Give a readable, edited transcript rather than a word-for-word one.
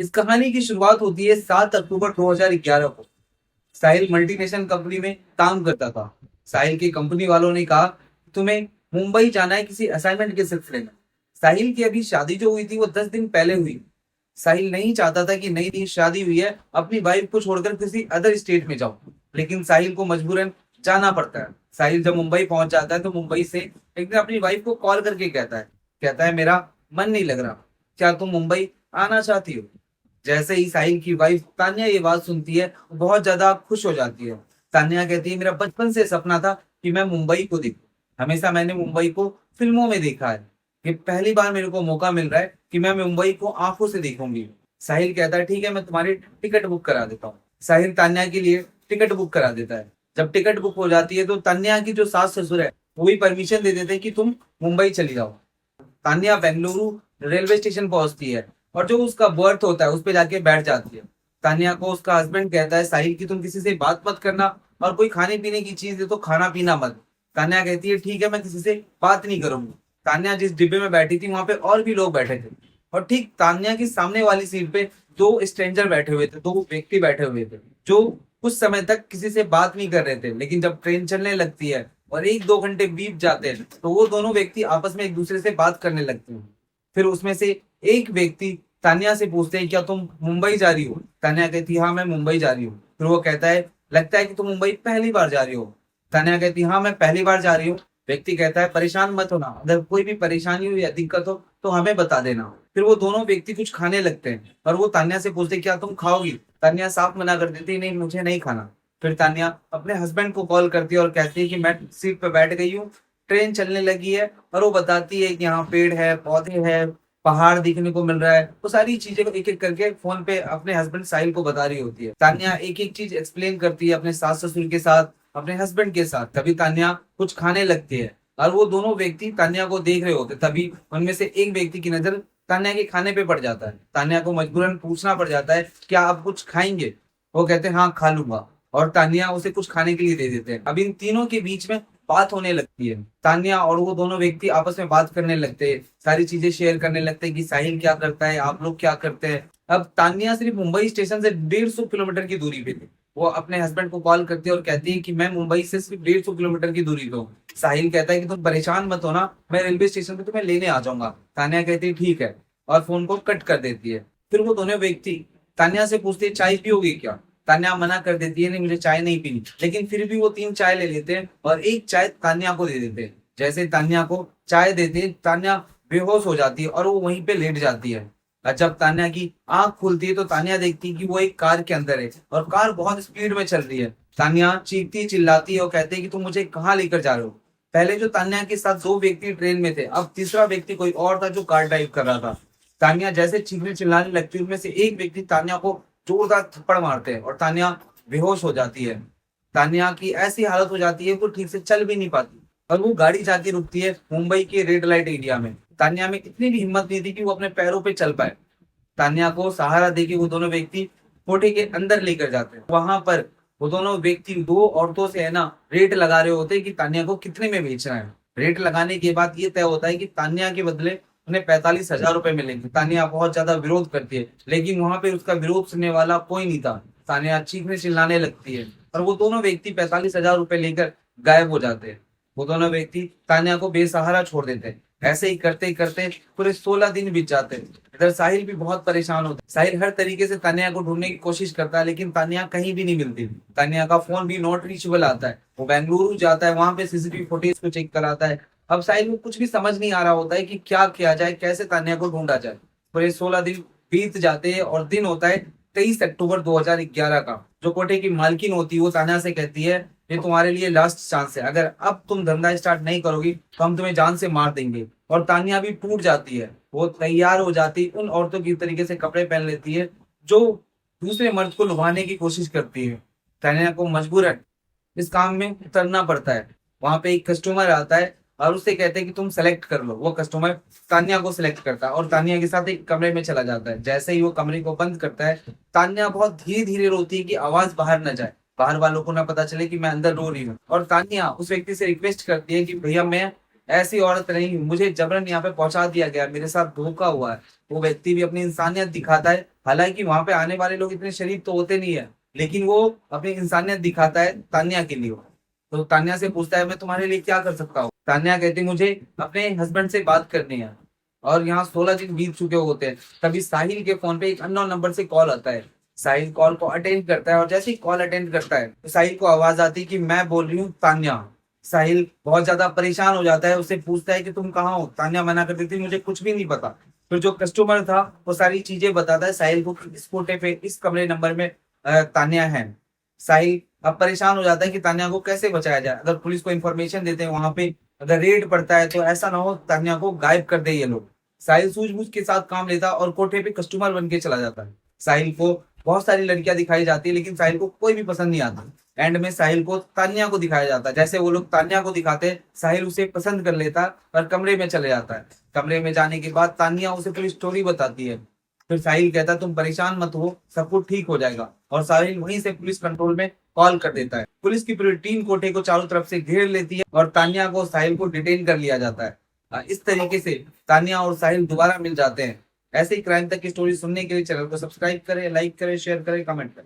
इस कहानी की शुरुआत होती है 7 अक्टूबर 2011 को। साहिल मल्टीनेशनल कंपनी में काम करता था। साहिल की कंपनी वालों ने कहा तुम्हें मुंबई जाना है किसी असाइनमेंट के सिलसिले में। साहिल की अभी शादी जो हुई थी वो 10 दिन पहले हुई। साहिल नहीं चाहता था कि नई नई शादी हुई है अपनी वाइफ को छोड़कर किसी अदर स्टेट में जाओ, लेकिन साहिल को मजबूरन जाना पड़ता है। साहिल जब मुंबई पहुंच जाता है तो मुंबई से एक दिन अपनी वाइफ को कॉल करके कहता है मेरा मन नहीं लग रहा, क्या तुम मुंबई आना चाहती हो? जैसे ही साहिल की वाइफ तान्या ये बात सुनती है वो बहुत ज्यादा खुश हो जाती है। तान्या कहती है मेरा बचपन से सपना था कि मैं मुंबई को देखूं। हमेशा मैंने मुंबई को फिल्मों में देखा है, ये पहली बार मेरे को मौका मिल रहा है कि मैं मुंबई को आंखों से देखूंगी। साहिल कहता है ठीक है मैं तुम्हारी टिकट बुक करा देता हूँ। साहिल तान्या के लिए टिकट बुक करा देता है। जब टिकट बुक हो जाती है तो तान्या की जो सास ससुर है वो भी परमिशन दे देते हैं कि तुम मुंबई चली जाओ। तान्या बेंगलुरु रेलवे स्टेशन पहुंचती है और जो उसका बर्थ होता है उस पे जाके बैठ जाती है। तान्या को उसका हस्बैंड कहता है साहिल की तुम किसी से बात मत करना और कोई खाने पीने की चीज है तो खाना पीना मत। तान्या कहती है ठीक है मैं किसी से बात नहीं करूंगी। तान्या जिस डिब्बे में बैठी थी वहां पे और भी लोग बैठे थे और ठीक तान्या की सामने वाली सीट पे दो स्ट्रेंजर बैठे हुए थे, दो व्यक्ति बैठे हुए थे जो कुछ समय तक किसी से बात नहीं कर रहे थे, लेकिन जब ट्रेन चलने लगती है और 1-2 घंटे बीत जाते हैं तो वो दोनों व्यक्ति आपस में एक दूसरे से बात करने लगते हैं। फिर उसमें से एक व्यक्ति तान्या से पूछते हैं क्या तुम मुंबई जा रही हो? तान्या कहती है हाँ मैं मुंबई जा रही हूँ। फिर वो कहता है लगता है कि तुम मुंबई पहली बार जा रही हो। तान्या कहती है हाँ मैं पहली बार जा रही हूँ। व्यक्ति कहता है परेशान मत होना, अगर कोई भी परेशानी हो या दिक्कत हो तो हमें बता देना। फिर वो दोनों व्यक्ति कुछ खाने लगते हैं और वो तान्या से पूछते क्या तुम खाओगी? तान्या साफ मना कर देती है नहीं मुझे नहीं खाना। फिर तान्या अपने हस्बैंड को कॉल करती है और कहती है कि मैं सीट पर बैठ गई हूँ, ट्रेन चलने लगी है। और वो बताती है कि यहाँ पेड़ है, पौधे है, पहाड़ देखने को मिल रहा है। वो सारी चीजें को एक एक करके फोन पे अपने हस्बैंड साहिल को बता रही होती है। तान्या एक एक चीज एक्सप्लेन करती है अपने सास ससुर के साथ, अपने हस्बैंड के साथ। तभी तान्या कुछ खाने लगती है और वो दोनों व्यक्ति तान्या को देख रहे होते। तभी उनमें से एक व्यक्ति की नजर तान्या के खाने पे पड़ जाता है। तान्या को मजबूरन पूछना पड़ जाता है क्या आप कुछ खाएंगे? वो कहते हैं हाँ खा लूंगा और तान्या उसे कुछ खाने के लिए दे देते हैं। अब इन तीनों के बीच में बात होने लगती है। तान्या और वो दोनों व्यक्ति आपस में बात करने लगते हैं, सारी चीजें शेयर करने लगते हैं कि साहिल क्या करता है, आप लोग क्या करते हैं। अब तान्या सिर्फ मुंबई स्टेशन से 150 किलोमीटर की दूरी पे थी। वो अपने हस्बैंड को कॉल करती है और कहती है कि मैं मुंबई से सिर्फ 150 किलोमीटर की दूरी पे हूँ। साहिल कहता है कि तुम परेशान मत होना, मैं रेलवे स्टेशन पे तुम्हें लेने आ जाऊंगा। तान्या कहती है ठीक है और फोन को कट कर देती है। फिर वो दोनों व्यक्ति तान्या से पूछते हैं चाय पियोगी क्या? तान्या मना कर देती है नहीं मुझे चाय नहीं पीनी, लेकिन फिर भी वो 3 चाय ले लेते हैं और एक चाय तान्या को दे देते हैं। जैसे तान्या को चाय देते हैं तान्या बेहोश हो जाती है और वो वहीं पे लेट जाती है। और जब तान्या की आंख खुलती है तो तान्या देखती है कि वो एक कार के अंदर है और कार बहुत स्पीड में चल रही है। तान्या चीखती चिल्लाती है और कहती है कि तुम मुझे कहाँ लेकर जा रहे हो? पहले जो तान्या के साथ 2 व्यक्ति ट्रेन में थे, अब तीसरा व्यक्ति कोई और था जो कार ड्राइव कर रहा था। तान्या जैसे चीखने चिल्लाने लगती है उनमें से एक व्यक्ति तान्या को जोरदार थप्पड़ मारते हैं और तान्या बेहोश हो जाती है। तान्या की ऐसी हालत हो जाती है वो ठीक से चल भी नहीं पाती और वो गाड़ी जाके रुकती है मुंबई के रेड लाइट एरिया में। तान्या में इतनी भी हिम्मत नहीं थी कि वो अपने पैरों पे चल पाए। तान्या को सहारा देके वो दोनों व्यक्ति कोठे के अंदर लेकर जाते हैं। वहां पर वो दोनों व्यक्ति 2 औरतों से है ना रेट लगा रहे होते हैं कि तान्या को कितने में बेचना है। रेट लगाने के बाद ये तय होता है कि तान्या के बदले उन्हें 45,000 रुपए मिलेंगे। तान्या बहुत ज्यादा विरोध करती है, लेकिन वहां पे उसका विरोध सुनने वाला कोई नहीं था। तान्या चीखने चिल्लाने लगती है और वो दोनों व्यक्ति 45,000 रुपए लेकर गायब हो जाते हैं। वो दोनों व्यक्ति तान्या को बेसहारा छोड़ देते हैं। ऐसे ही करते करते पूरे 16 दिन बीत जाते हैं। इधर साहिल भी बहुत परेशान होता है। साहिल हर तरीके से तान्या को ढूंढने की कोशिश करता है, लेकिन तान्या कहीं भी नहीं मिलती। तान्या का फोन भी नॉट रीचेबल आता है। वो बेंगलुरु जाता है, वहां पे सीसीटीवी फुटेज को चेक कराता है। अब साहिल को कुछ भी समझ नहीं आ रहा होता है कि क्या किया जाए, कैसे तान्या को ढूंढा जाए। पूरे 16 दिन बीत जाते हैं और दिन होता है 23 अक्टूबर 2011 का। जो कोठे की मालकिन होती है वो तान्या से कहती है ये तुम्हारे लिए लास्ट चांस है, अगर अब तुम धंधा स्टार्ट नहीं करोगी तो हम तुम्हें जान से मार देंगे। और तान्या भी टूट जाती है, वो तैयार हो जाती है, उन औरतों की तरीके से कपड़े पहन लेती है जो दूसरे मर्द को लुभाने की कोशिश करती है। तान्या को मजबूरन इस काम में उतरना पड़ता है। वहां पे एक कस्टमर आता है और उससे कहते हैं कि तुम सेलेक्ट कर लो। वो कस्टमर तान्या को सिलेक्ट करता है और तान्या के साथ एक कमरे में चला जाता है। जैसे ही वो कमरे को बंद करता है तान्या बहुत धीरे धीरे रोती है कि आवाज बाहर न जाए, बाहर वालों को ना पता चले कि मैं अंदर रो रही हूँ। और तान्या उस व्यक्ति से रिक्वेस्ट करती है कि भैया मैं ऐसी औरत नहीं, मुझे जबरन यहाँ पे पहुंचा दिया गया, मेरे साथ धोखा हुआ है। वो व्यक्ति भी अपनी इंसानियत दिखाता है, हालांकि वहां पे आने वाले लोग इतने शरीफ तो होते नहीं है, लेकिन वो अपनी इंसानियत दिखाता है तान्या के लिए। तो तान्या से पूछता है मैं तुम्हारे लिए क्या कर सकता हूँ। तान्या कहती मुझे अपने हस्बैंड से बात करनी है। और यहाँ 16 दिन बीत चुके होते हैं, तभी साहिल के फोन पे एक अननोन नंबर से कॉल आता है। साहिल कॉल को अटेंड करता है, और जैसे ही कॉल अटेंड करता है तो साहिल को आवाज आती है कि मैं बोल रही हूँ तान्या। साहिल बहुत ज्यादा परेशान हो जाता है, उससे पूछता है कि तुम कहाँ हो। तान्या मना कर देती है, मुझे कुछ भी नहीं पता। फिर जो कस्टमर था वो सारी चीजें बताता है साहिल को कि इस कोटे पे इस कमरे नंबर में तान्या है। साहिल अब परेशान हो जाता है कि तान्या को कैसे बचाया जाए। अगर पुलिस को इन्फॉर्मेशन देते हैं वहां पे, अगर रेड पड़ता है तो ऐसा ना हो तान्या को गायब कर दे ये लोग। साहिल सूझबूझ के साथ काम लेता और कोठे पे कस्टमर बन के चला जाता है। साहिल को बहुत सारी लड़कियां दिखाई जाती है, लेकिन साहिल को कोई भी पसंद नहीं आता। एंड में साहिल को तान्या को दिखाया जाता है, जैसे वो लोग तान्या को दिखाते हैं साहिल उसे पसंद कर लेता है और कमरे में चले जाता है। कमरे में जाने के बाद तान्या उसे पूरी स्टोरी बताती है। फिर साहिल कहता है तुम परेशान मत हो, सब कुछ ठीक हो जाएगा। और साहिल वहीं से पुलिस कंट्रोल में कॉल कर देता है। पुलिस की पूरी टीम कोठे को चारों तरफ से घेर लेती है और तान्या को साहिल को डिटेन कर लिया जाता है। इस तरीके से तान्या और साहिल दोबारा मिल जाते हैं। ऐसे ही क्राइम तक की स्टोरी सुनने के लिए चैनल को सब्सक्राइब करें, लाइक करें, शेयर करें, कमेंट करें।